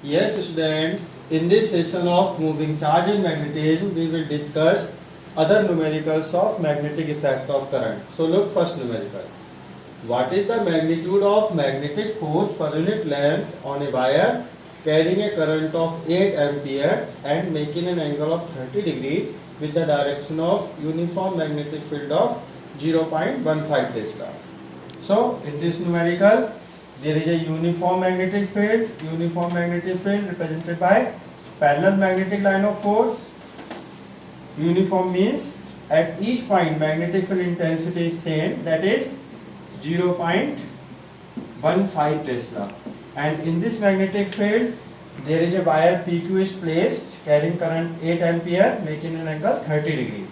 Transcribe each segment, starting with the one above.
Yes, students, in this session of moving charge and magnetism, we will discuss other numericals of magnetic effect of current. So look first numerical. What is the magnitude of magnetic force per unit length on a wire carrying a current of 8 ampere and making an angle of 30 degree with the direction of uniform magnetic field of 0.15 Tesla? So in this numerical, there is a uniform magnetic field represented by parallel magnetic line of force. Uniform means at each point magnetic field intensity is same, that is 0.15 Tesla. And in this magnetic field there is a wire PQ is placed carrying current 8 ampere making an angle 30 degree.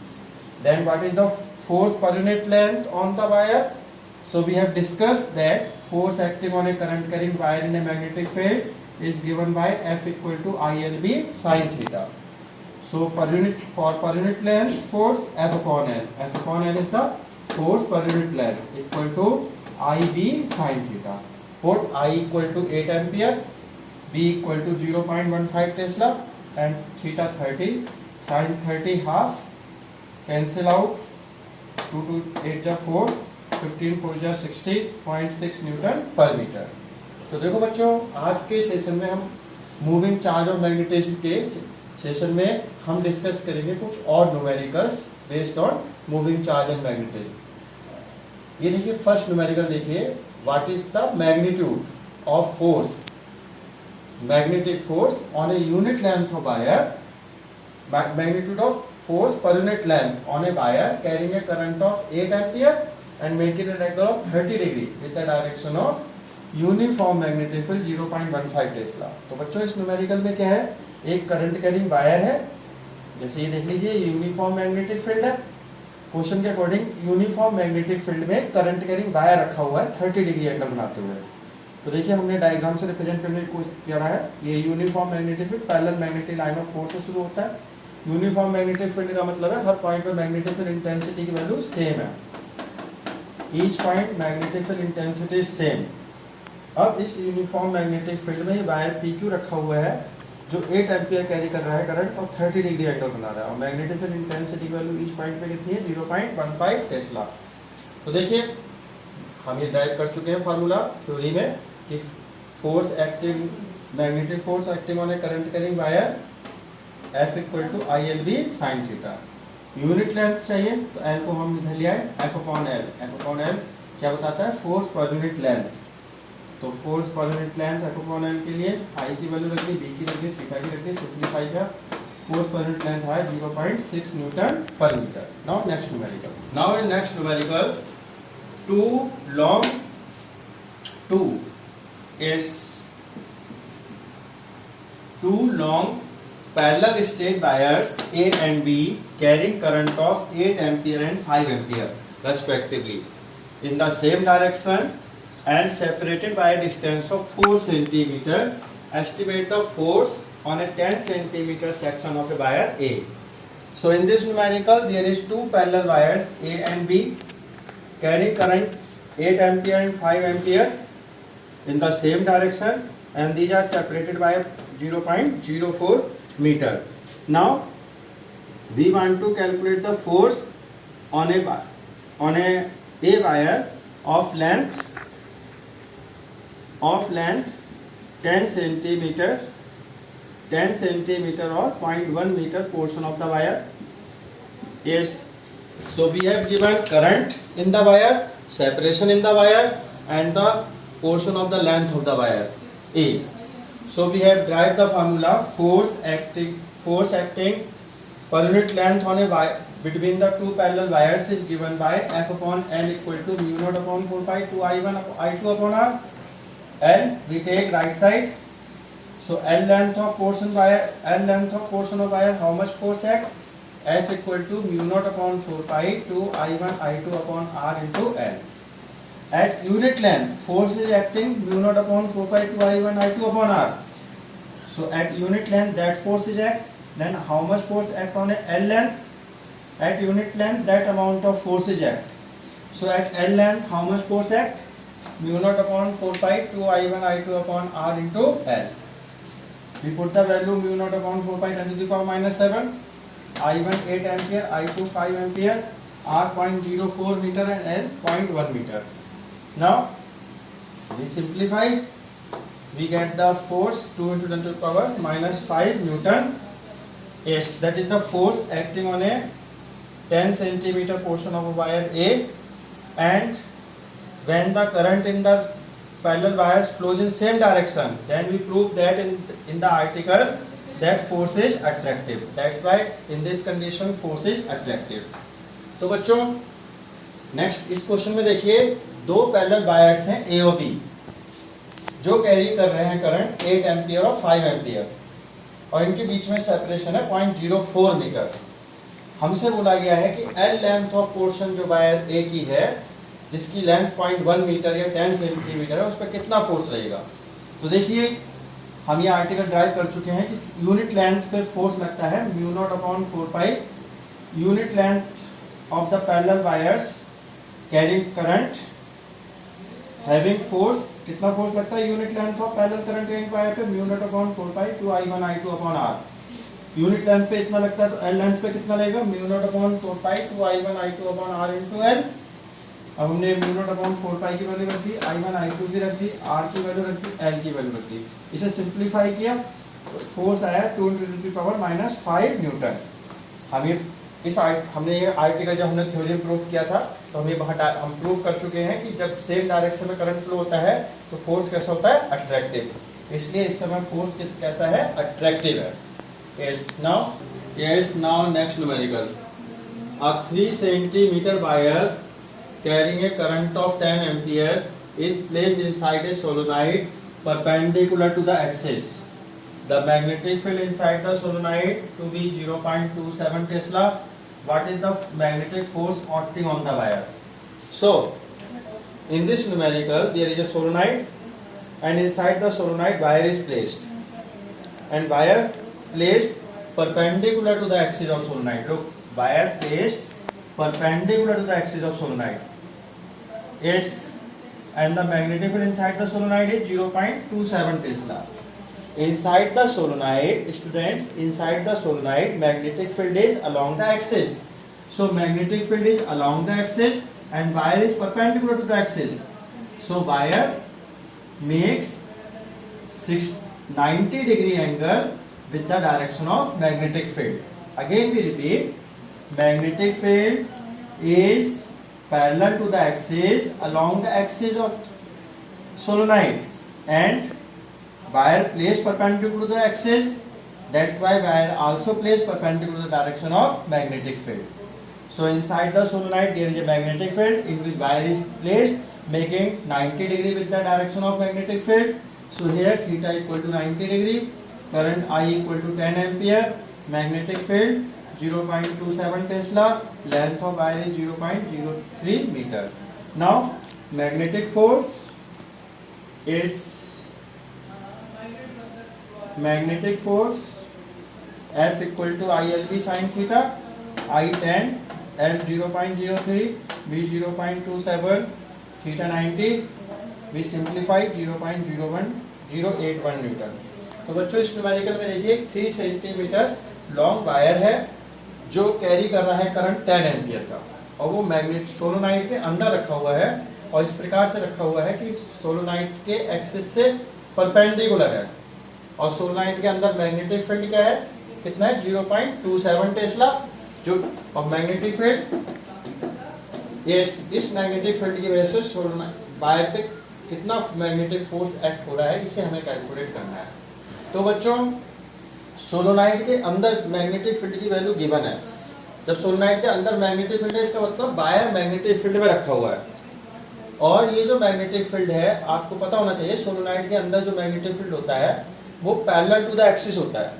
Then what is the force per unit length on the wire? So we have discussed that force acting on a current carrying wire in a magnetic field is given by F equal to ILB sin theta. So per unit length force F upon L. F upon L is the force per unit length equal to IB sin theta. Put I equal to 8 ampere, B equal to 0.15 Tesla and theta 30, sin 30 half, cancel out, 2 to 8 is 4, 15 4 जा 60.6 Newton per metre. तो देखो बच्चों, आज के session में हम moving charge और magnetism के सेशन में हम डिस्कस करेंगे कुछ और numericals based on moving charge and magnetism. ये देखिए फर्स्ट न्यूमेरिकल देखिए, what is the magnitude of force, magnetic force on a unit length of wire, magnitude of force per unit length on a wire carrying a current of 8 ampere and making an angle of 30 degree with the direction of uniform magnetic field 0.15 Tesla. तो बच्चों इस numerical में क्या है, एक current carrying wire है, जैसे ये देख लीजिए यूनिफॉर्म मैग्नेटिक फील्ड है। क्वेश्चन के अकॉर्डिंग यूनिफॉर्म मैग्नेटिक फील्ड में करंट कैरिंग वायर रखा हुआ है 30 डिग्री एंगल बनाते हुए। तो देखिए हमने डायग्राम से रिप्रेजेंट करने की कोशिश किया है। ये uniform magnetic field parallel magnetic line of force से शुरू होता है। यूनिफॉर्म मैग्नेटिक फील्ड का मतलब है हर पॉइंट पे मैग्नेटिक फील्ड इंटेंसिटी की वैल्यू सेम है, each point magnetic field intensity same. अब इस यूनिफॉर्म मैग्नेटिक फील्ड में वायर PQ रखा हुआ है जो 8 एम्पियर कैरी कर रहा है करंट और 30 डिग्री एंगल बना रहा है और मैग्नेटिक फील्ड इंटेंसिटी की वैल्यू ईच पॉइंट पे कितनी है 0.15 टेस्ला। तो देखिए हम ये ड्राइव कर चुके हैं फार्मूला थ्योरी में कि force acting magnetic force acting on a current carrying wire F equal to ILB sin theta. Unit length चाहिए तो L को हम इधर लिया है F upon L। F upon L क्या बताता है, फोर्स पर यूनिट लेंथ। तो force per unit length F upon L के लिए I की वैल्यू रख दी, B की रख दी, थीटा की रख दी, सिंप्लीफाई किया, फोर्स पर यूनिट लेंथ है 0.6 newton per metre. Now next numerical, now in next numerical two long parallel straight wires A and B carrying current of 8 ampere and 5 ampere respectively in the same direction and separated by a distance of 4 centimeter. Estimate the force on a 10 centimeter section of a wire A. So in this numerical there is two parallel wires A and B carrying current 8 ampere and 5 ampere in the same direction and these are separated by 0.04 meter. Now we want to calculate the force on a wire of length 10 centimeter or 0.1 meter portion of the wire. Yes, so we have given current in the wire, separation in the wire and the portion of the length of the wire A. So we have derived the formula force acting per unit length on a wire between the two parallel wires is given by F upon L equal to mu naught upon 4 pi 2 I1 I2 upon R. L we take right side. So L length of portion of wire, how much force act? F equal to mu naught upon 4 pi 2 I1 I2 upon R into L. At unit length force is acting mu naught upon 4 pi 2 I1 I2 upon R. So at unit length that force is act, then how much force act on a L length? At unit length that amount of force is act. So at L length how much force act? mu naught upon 4 pi 2 I1 I2 upon R into L. We put the value mu naught upon 4 pi 10 to the power minus 7. I1 8 ampere, I2 5 ampere, R 0.04 meter and L 0.1 meter. Now we simplify. We get the force 2 into 10 to the power minus 5 Newton S. That is the force acting on a 10 centimeter portion of a wire A, and when the current in the parallel wires flows in same direction, then we prove that in the article that force is attractive. That's why in this condition force is attractive. तो बच्चों next इस question में देखिए, दो parallel wires हैं ए और B जो carry कर रहे हैं करंट 8 एम्पियर और 5 एम्पियर, और इनके बीच में सेपरेशन है 0.04 मीटर। हमसे बोला गया है कि एल लेंथ ऑफ पोर्शन जो वायर ए की है, जिसकी लेंथ 0.1 मीटर या 10 सेंटीमीटर है, उस पर कितना फोर्स रहेगा। तो देखिए हम ये आर्टिकल ड्राइव कर चुके हैं कि यूनिट लेंथ पे फोर्स लगता है mu not upon 4 pi unit length of the parallel wires carrying current having force. कितना फोर्स लगता है unit length of parallel current carrying wire पे, mu not upon 4 pi 2 I1 I2 upon R. Unit length पे इतना लगता है तो L length पे कितना लगेगा, mu not upon 4 pi 2 I1 I2 upon R into L. अब हमने म्यू नॉट अपॉन 4 पाई की वैल्यू रख दी, I1 I2 की रख दी, R की वैल्यू रख दी, L की वैल्यू रख दी। इसे सिंप्लीफाई किया तो फोर्स आया 2 × 10⁻⁵ न्यूटन। हमने ये आर्टिकल जब हमने थ्योरम प्रूव किया था तो हम प्रूव कर चुके हैं कि जब सेम डायरेक्शन में करंट फ्लो होता है तो फोर्स कैसा होता है, अट्रैक्टिव। इसलिए इस समय फोर्स कैसा है, अट्रैक्टिव है। Yes, now next numerical. A 3 centimeter wire carrying a current of 10 ampere is placed inside a solenoid perpendicular to the axis. The magnetic field inside the solenoid to be 0.27 Tesla. What is the magnetic force acting on the wire? So, in this numerical, there is a solenoid, and inside the solenoid wire is placed, and wire placed perpendicular to the axis of solenoid. Look, wire placed perpendicular to the axis of solenoid. Yes, and the magnetic field inside the solenoid is 0.27 Tesla. Inside the solenoid, students, inside the solenoid, magnetic field is along the axis. So magnetic field is along the axis, and wire is perpendicular to the axis. So wire makes 90-degree angle with the direction of magnetic field. Again we repeat, magnetic field is parallel to the axis, along the axis of solenoid, and wire placed perpendicular to the axis. That's why wire also placed perpendicular to the direction of magnetic field. So inside the solenoid there is a magnetic field in which wire is placed, making 90 degree with the direction of magnetic field. So here theta equal to 90 degree, current I equal to 10 ampere, magnetic field 0.27 Tesla, length of wire is 0.03 meter. Now magnetic force is F equal to ILB sin theta, I 10, L 0.03, B 0.27, theta 90, we simplify 0.01081 Newton. तो बच्चों इस numerical में देखिए 3 centimetre long wire है जो carry कर रहा है करंट 10 एम्पियर का, और वो मैग्नेट सोलोनाइट के अंदर रखा हुआ है, और इस प्रकार से रखा हुआ है कि सोलोनाइट के एक्सिस से परपेंडिकुलर है, और सोलोनाइट के अंदर मैग्नेटिक फील्ड क्या है, कितना है, 0.27 टेस्ला। जो और मैग्नेटिक फील्ड, इस मैग्नेटिक फील्ड की वजह से सोलोनाइट वायर पे कितना मैग्नेटिक फोर्स एक्ट हो रहा है, इसे हमें कैलकुलेट करना है। तो बच्चों सोलोनाइट के अंदर मैग्नेटिक फील्ड की वैल्यू गिवन है। जब सोलोनाइट के अंदर मैग्नेटिक फील्ड है, इसका मतलब वायर मैग्नेटिक फील्ड में रखा हुआ है, और ये जो मैग्नेटिक फील्ड है आपको पता होना चाहिए, सोलोनाइट के अंदर जो मैग्नेटिक फील्ड होता है वो पैरेलल टू द एक्सिस होता है।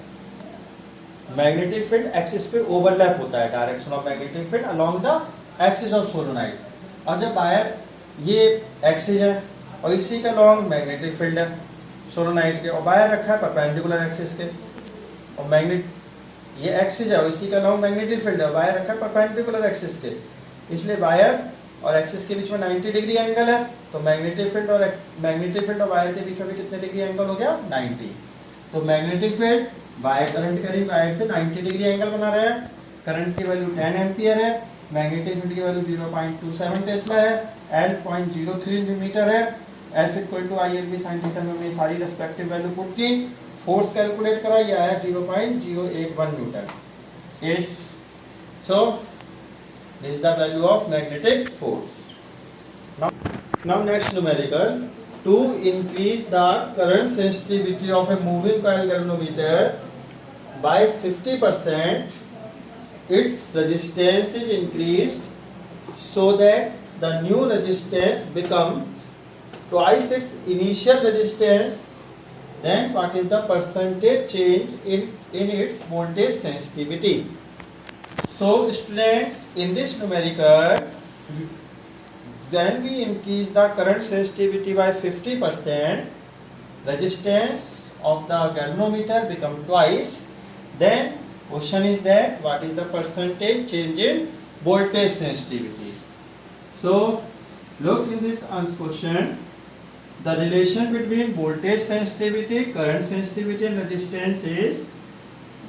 मैग्नेटिक फील्ड एक्सिस पे ओवरलैप होता है, direction of magnetic field along the axis of सोलोनाइट। और जब वायर ये एक्सिस है और इसी का लॉन्ग मैग्नेटिक फील्ड है सोलोनाइट के, और वायर रखा है परपेंडिकुलर एक्सिस के, और मैग्नेट ये एक्सिस है और इसी का लॉन्ग मैग्नेटिक फील्ड है, वायर रखा है परपेंडिकुलर एक्सिस के, इसलिए वायर और एक्सिस के बीच में 90 डिग्री एंगल है। तो मैग्नेटिक फील्ड और वायर के बीच में भी कितने डिग्री एंगल हो गया, 90। तो मैग्नेटिक फील्ड वायर करंट करीब वायर से 90 डिग्री एंगल बना रहा है, करंट की वैल्यू 10 एम्पियर है, मैग्नेटिक फील्ड की वैल्यू 0.27 टेस्ला है, L 0.03 मीटर है, F equal to I L B sine theta में हमने सारी रेस्पेक्टिव वैल्यू पुट की, फोर्स कैलकुलेट करा, ये आया 0.081 न्यूटन. इस so this is the value of magnetic force. Now next numerical, to increase the current sensitivity of a moving coil galvanometer by 50%, its resistance is increased so that the new resistance becomes twice its initial resistance. Then what is the percentage change in its voltage sensitivity? So students, in this numerical, when we increase the current sensitivity by 50%, resistance of the galvanometer become twice. Then question is that what is the percentage change in voltage sensitivity? So look in this question, the relation between voltage sensitivity, current sensitivity and resistance is,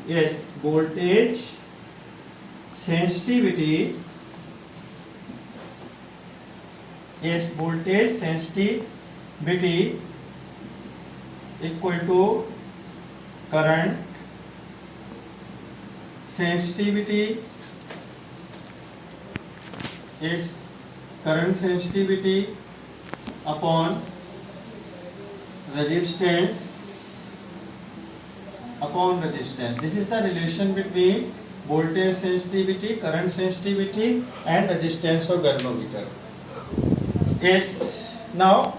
yes, voltage sensitivity is voltage sensitivity equal to current sensitivity is current sensitivity upon resistance upon resistance. This is the relation between voltage sensitivity, current sensitivity and resistance of galvanometer. Yes, now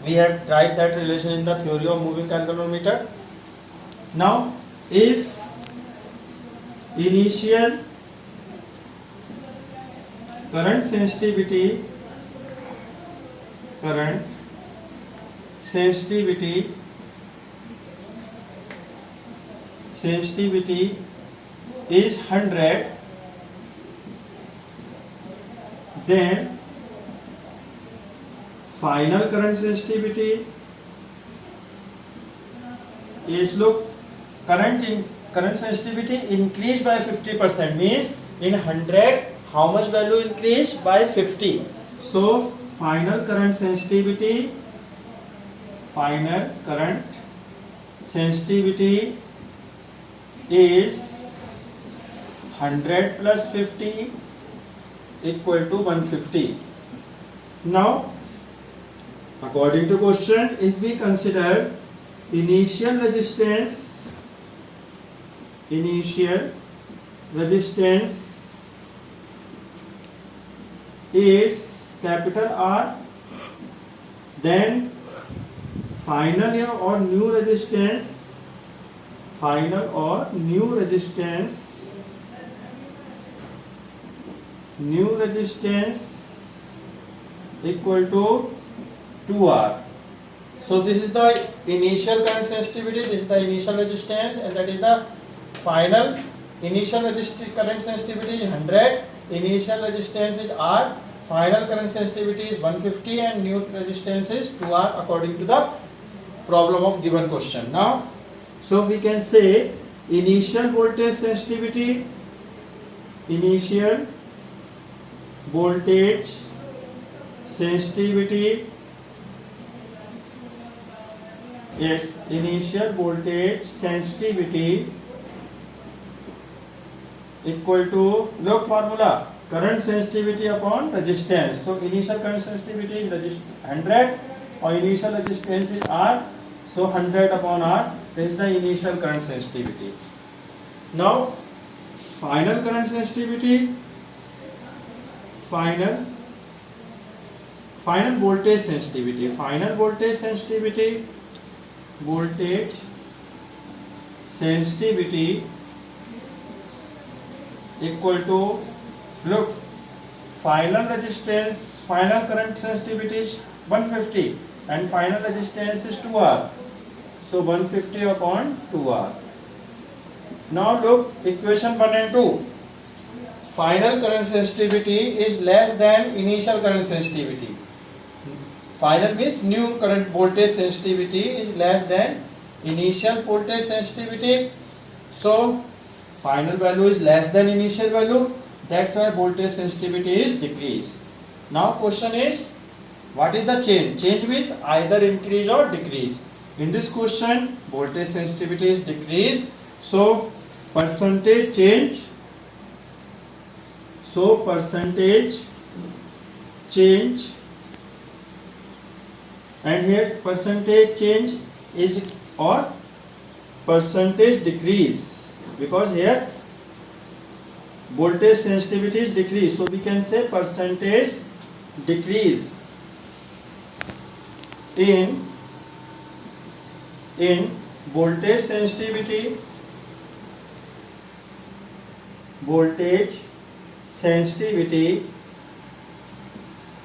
we have tried that relation in the theory of moving coil galvanometer. Now if initial current sensitivity is 100, then final current sensitivity is, look, current sensitivity increased by 50%, means in 100 how much value increased by 50. So final current sensitivity is 100 plus 50 equal to 150. Now according to question, if we consider initial resistance is capital R, then final or new resistance equal to 2R. So this is the initial current sensitivity, this is the initial resistance, and that is the final. Initial current sensitivity is 100, initial resistance is R, final current sensitivity is 150 and new resistance is 2R according to the problem of given question. Now so we can say initial voltage sensitivity yes, initial voltage sensitivity equal to, look, formula, current sensitivity upon resistance. So initial current sensitivity is 100 or initial resistance is R, so 100 upon R, this is the initial current sensitivity. Now final current sensitivity, final voltage sensitivity equal to, look, final current sensitivity is 150 and final resistance is 2R, so 150 upon 2R. Now look, equation 1 and 2, final current sensitivity is less than initial current sensitivity. Final means new current voltage sensitivity is less than initial voltage sensitivity, so final value is less than initial value, that's why voltage sensitivity is decreased. Now question is, what is the change? Change means either increase or decrease. In this question voltage sensitivity is decreased, so percentage change, and here percentage change is or percentage decrease, because here voltage sensitivity is decreased, so we can say percentage decrease in voltage sensitivity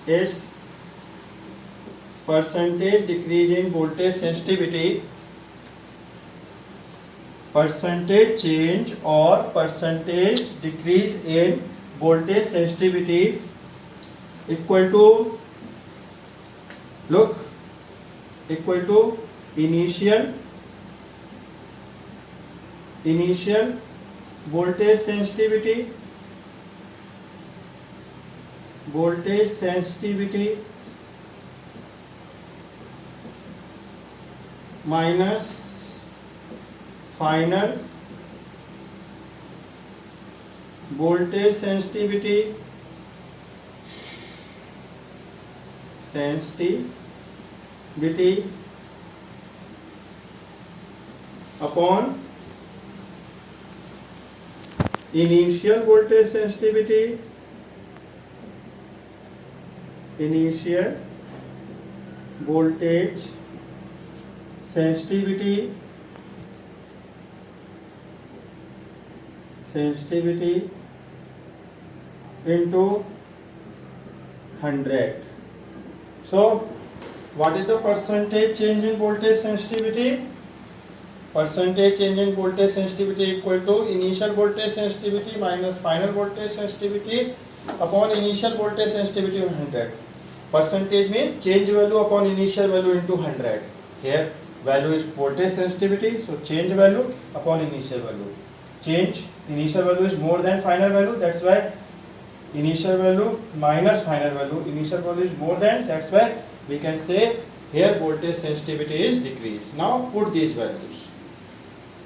is percentage decrease in voltage sensitivity, percentage change or percentage decrease in voltage sensitivity equal to, look, equal to initial voltage sensitivity minus final voltage sensitivity upon initial voltage sensitivity into 100. So what is the percentage change in voltage sensitivity? Percentage change in voltage sensitivity equal to initial voltage sensitivity minus final voltage sensitivity upon initial voltage sensitivity 100. Percentage means change value upon initial value into 100. Here value is voltage sensitivity, so change value upon initial value. Change initial value is more than final value, that's why initial value minus final value, initial value is more than, that's why we can say here voltage sensitivity is decreased. Now put these values.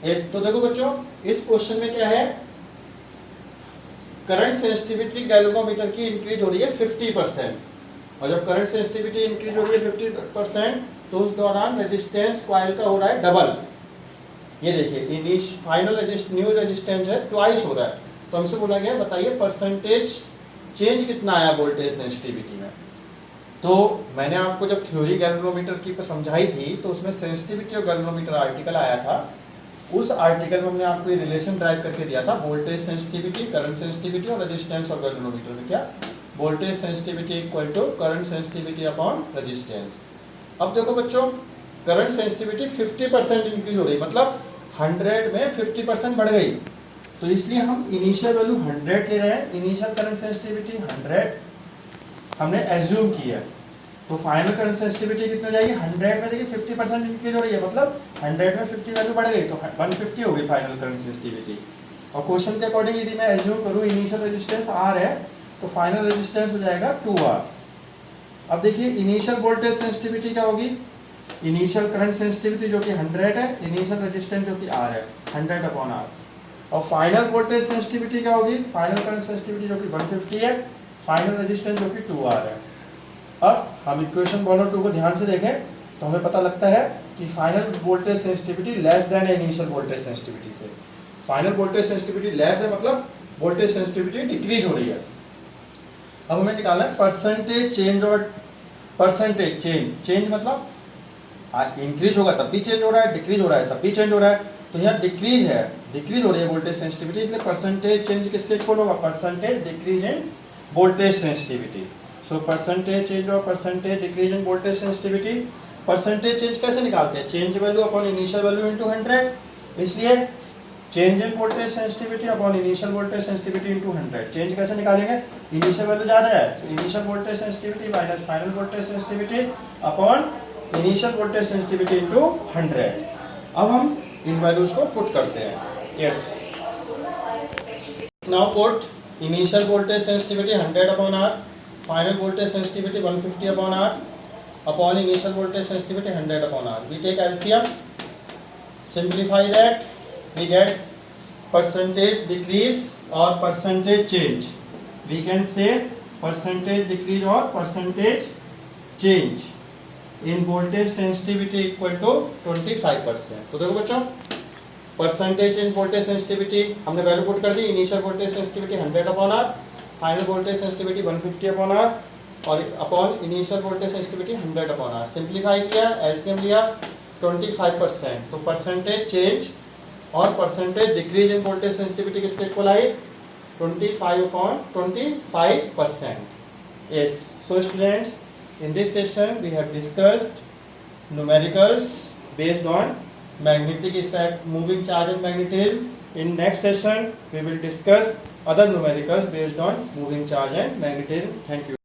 तो देखो बच्चों, इस question में क्या है, current sensitivity galvanometer की increase हो रही है 50%, और जब करंट सेंसिटिविटी इंक्रीज हो रही है 50% तो उस दौरान रेजिस्टेंस कॉइल का हो रहा है डबल। ये देखिए फाइनल न्यू रेजिस्टेंस है ट्वाइस हो रहा है, तो हमसे बोला गया बताइए परसेंटेज चेंज कितना आया वोल्टेज सेंसिटिविटी में। तो मैंने आपको जब थ्योरी गैल्वेनोमीटर की समझाई थी तो उसमें सेंसिटिविटी और गैल्वेनोमीटर आर्टिकल आया था, उस आर्टिकल में हमने आपको ये रिलेशन ड्राइव करके दिया था, वोल्टेज सेंसिटिविटी, करंट सेंसिटिविटी और रेजिस्टेंस और गैल्वेनोमीटर में क्या, voltage sensitivity equal to current sensitivity upon resistance. अब देखो बच्चों, करंट सेंसिटिविटी 50% इंक्रीज हो रही, मतलब 100 में 50% बढ़ गई, तो इसलिए हम इनिशियल वैल्यू 100 ले रहे हैं, इनिशियल करंट सेंसिटिविटी 100 हमने एज्यूम की है, तो फाइनल करंट सेंसिटिविटी कितनी हो जाएगी 100 में, देखिए 50% इंक्रीज हो रही है, मतलब 100 में 50 वैल्यू बढ़ गई तो 150 हो गई फाइनल करंट सेंसिटिविटी। और क्वेश्चन के अकॉर्डिंग यदि मैं एज्यूम करूँ इनिशियल रेजिस्टेंस R है तो फाइनल रेजिस्टेंस हो जाएगा 2R। अब देखिए इनिशियल वोल्टेज सेंसिटिविटी क्या होगी, इनिशियल करंट सेंसिटिविटी जो कि 100 है, इनिशियल रेजिस्टेंस जो कि R है 100/R, और फाइनल वोल्टेज सेंसिटिविटी क्या होगी, फाइनल करंट सेंसिटिविटी जो कि 150 है, फाइनल रेजिस्टेंस जो कि 2R है। अब हम इक्वेशन 1 और 2 को ध्यान से देखें तो हमें पता लगता है कि final voltage sensitivity less than initial voltage sensitivity से, फाइनल वोल्टेज सेंसिटिविटी लेस है मतलब वोल्टेज सेंसिटिविटी डिक्रीज हो रही है। अब हमें निकालना है परसेंटेज चेंज और परसेंटेज चेंज मतलब इंक्रीज होगा तब भी चेंज हो रहा है, डिक्रीज हो रहा है तब भी चेंज हो रहा है, तो यहाँ डिक्रीज है, डिक्रीज हो रही है वोल्टेज सेंसिटिविटी, इसलिए परसेंटेज चेंज किसके इक्वल होगा, percentage decrease in voltage sensitivity. So percentage change और percentage decrease in voltage sensitivity. Percentage change कैसे निकालते हैं, change value upon initial value into 100, इसलिए change in voltage sensitivity upon initial voltage sensitivity into 100। Change कैसे निकालेंगे, initial value ज्यादा है तो initial voltage sensitivity minus final voltage sensitivity upon initial voltage sensitivity into 100। अब हम इन वैल्यूज को put करते हैं. Yes, now put initial voltage sensitivity 100 upon R, final voltage sensitivity 150 upon R upon initial voltage sensitivity 100 upon R. We take LCM, simplify that, we get percentage decrease or percentage change. We can say percentage decrease or percentage change in voltage sensitivity equal to 25%. तो देखो बच्चों, percentage in voltage sensitivity हमने value put कर दी. Initial voltage sensitivity 100 upon R, final voltage sensitivity 150 upon R और upon initial voltage sensitivity 100 upon R. Simplify किया, LCM लिया 25%. तो परसेंटेज चेंज और percentage decrease in voltage sensitivity किसके equal आई? 25 upon 25%. Yes, so students, in this session we have discussed numericals based on magnetic effect, moving charge and magnetism. In next session we will discuss other numericals based on moving charge and magnetism. Thank you.